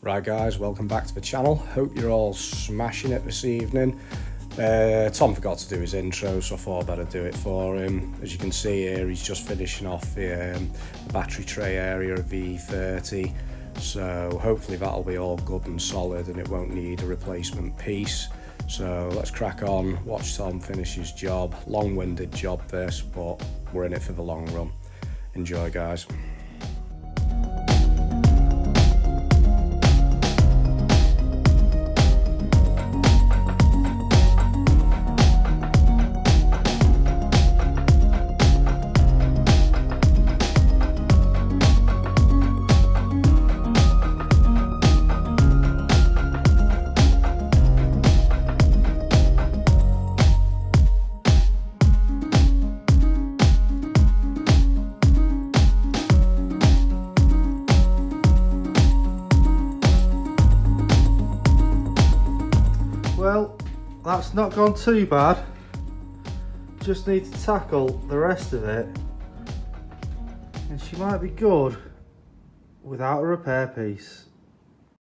Right guys, welcome back to the channel. Hope you're all smashing it this evening. Tom forgot to do his intro, so I thought I'd better do it for him. As you can see here, he's just finishing off the battery tray area of the e30, so hopefully that'll be all good and solid and it won't need a replacement piece. So let's crack on, watch Tom finish his job. Long-winded job this, but we're in it for the long run. Enjoy guys. Well, that's not gone too bad. Just need to tackle the rest of it, and she might be good without a repair piece.